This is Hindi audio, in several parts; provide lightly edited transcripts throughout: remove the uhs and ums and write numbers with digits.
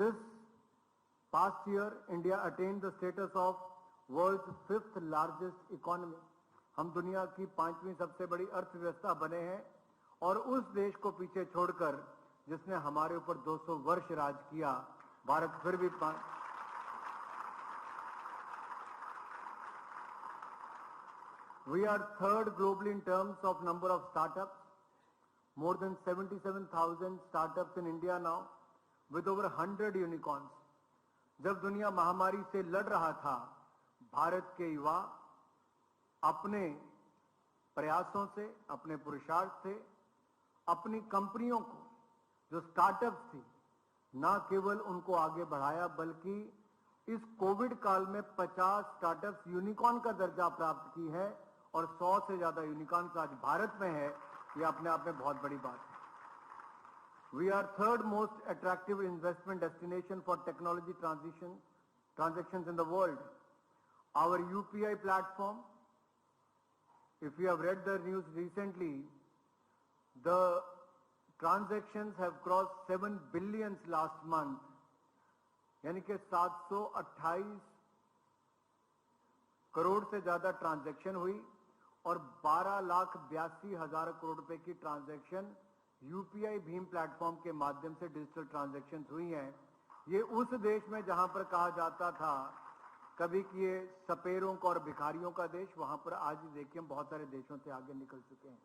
This past year, India attained the status of world's 5th largest economy. हम दुनिया की 5वीं सबसे बड़ी अर्थव्यवस्था बने हैं और उस देश को पीछे छोड़कर जिसने हमारे ऊपर 200 वर्ष राज किया, भारत फिर भी We are third globally in terms of number of startups. More than 77,000 startups in India now, with over 100 unicorns. जब दुनिया महामारी से लड़ रहा था, भारत के युवा अपने प्रयासों से, अपने पुरुषार्थ से, अपनी कंपनियों को जो स्टार्टअप्स थी, न केवल उनको आगे बढ़ाया बल्कि इस कोविड काल में 50 स्टार्टअप्स यूनिकॉर्न का दर्जा प्राप्त की है और 100 से ज्यादा यूनिकॉर्न्स आज भारत में है। यह अपने आप में बहुत बड़ी बात है। We are third most attractive investment destination for technology transactions in the world. Our UPI platform, if you have read the news recently, the transactions have crossed 7 billion last month. यानी कि 728 करोड़ से ज्यादा ट्रांजैक्शन हुई और 12,82,000 करोड़ रुपए की ट्रांजैक्शन यूपीआई भीम प्लेटफॉर्म के माध्यम से डिजिटल ट्रांजैक्शन हुई हैं। ये उस देश में जहां पर कहा जाता था कभी कि ये सपेरों का और भिखारियों का देश, वहां पर आज देखिए हम बहुत सारे देशों से आगे निकल चुके हैं।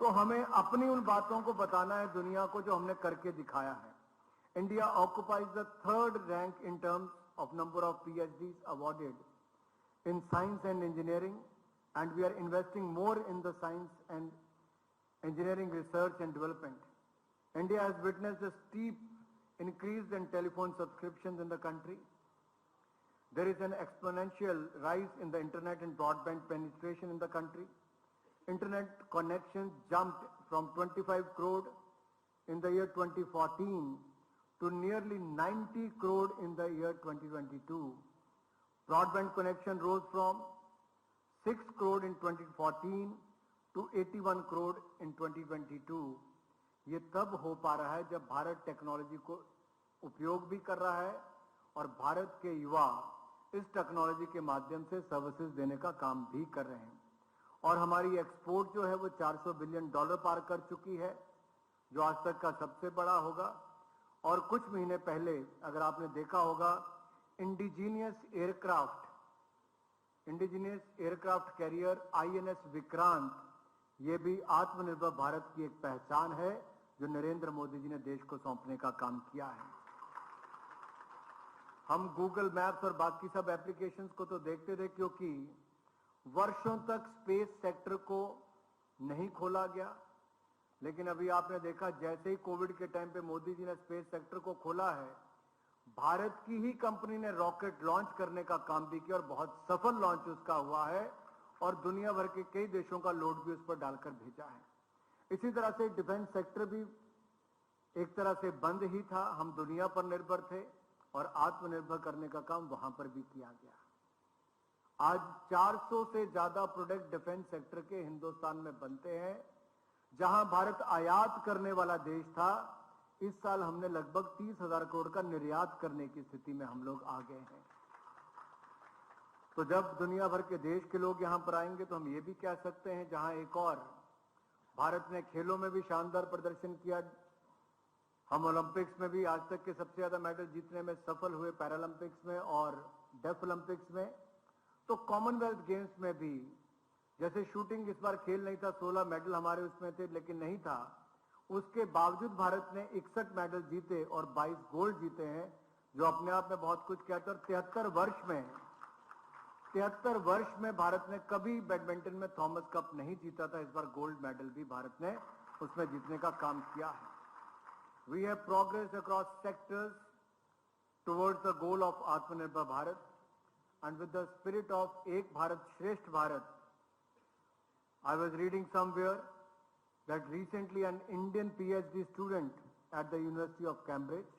तो हमें अपनी उन बातों को बताना है दुनिया को जो हमने करके दिखाया है। India occupies the third rank in terms of number of PhDs awarded in science and engineering and we are investing more in the science and engineering research and development. India has witnessed a steep increase in telephone subscriptions in the country. There is an exponential rise in the internet and broadband penetration in the country. Internet connections jumped from 25 crore in the year 2014 to nearly 90 crore in the year 2022. Broadband connection rose from 6 crore in 2014 to 81 crore in 2022. ये तब हो पा रहा है जब भारत टेक्नोलॉजी को उपयोग भी कर रहा है और भारत के युवा इस टेक्नोलॉजी के माध्यम से सर्विसेज देने का काम भी कर रहे हैं। और हमारी एक्सपोर्ट जो है वो $400 बिलियन पार कर चुकी है, जो आज तक का सबसे बड़ा होगा। और कुछ महीने पहले अगर आपने देखा होगा indigenous aircraft carrier INS Vikrant, ये भी आत्मनिर्भर भारत की एक पहचान है जो नरेंद्र मोदी जी ने देश को सौंपने का काम किया है। हम गूगल मैप्स और बाकी सब एप्लीकेशंस को तो देखते थे क्योंकि वर्षों तक स्पेस सेक्टर को नहीं खोला गया, लेकिन अभी आपने देखा जैसे ही कोविड के टाइम पे मोदी जी ने स्पेस सेक्टर को खोला है, भारत की ही कंपनी ने रॉकेट लॉन्च करने का काम भी किया और बहुत सफल लॉन्च उसका हुआ है और दुनिया भर के कई देशों का लोड भी उस पर डालकर भेजा है। इसी तरह से डिफेंस सेक्टर भी एक तरह से बंद ही था, हम दुनिया पर निर्भर थे और आत्मनिर्भर करने का काम वहां पर भी किया गया। आज 400 से ज्यादा प्रोडक्ट डिफेंस सेक्टर के हिंदुस्तान में बनते हैं। जहां भारत आयात करने वाला देश था, इस साल हमने लगभग 30,000 करोड़ का निर्यात करने की स्थिति में हम लोग आ गए हैं। तो जब दुनिया भर के देश के लोग यहां पर आएंगे तो हम ये भी कह सकते हैं, जहां एक और भारत ने खेलों में भी शानदार प्रदर्शन किया, हम ओलंपिक्स में भी आज तक के सबसे ज्यादा मेडल जीतने में सफल हुए, पैरालंपिक्स में और डेफ ओलंपिक्स में। तो कॉमनवेल्थ गेम्स में भी जैसे शूटिंग इस बार खेल नहीं था, 16 मेडल हमारे उसमें थे लेकिन नहीं था, उसके बावजूद भारत ने 61 मेडल जीते और 22 गोल्ड जीते हैं, जो अपने आप में बहुत कुछ कहता है। 73 वर्ष में भारत ने कभी बैडमिंटन में थॉमस कप नहीं जीता था, इस बार गोल्ड मेडल भी भारत ने उसमें जीतने का काम किया है। We have progress across sectors towards the goal of Atmanirbhar Bharat and with the spirit of Ek Bharat श्रेष्ठ Bharat. I was reading somewhere that recently an Indian PhD student at the University of Cambridge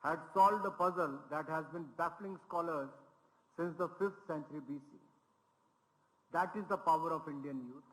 had solved a puzzle that has been baffling scholars since the 5th century BC. That is the power of Indian youth.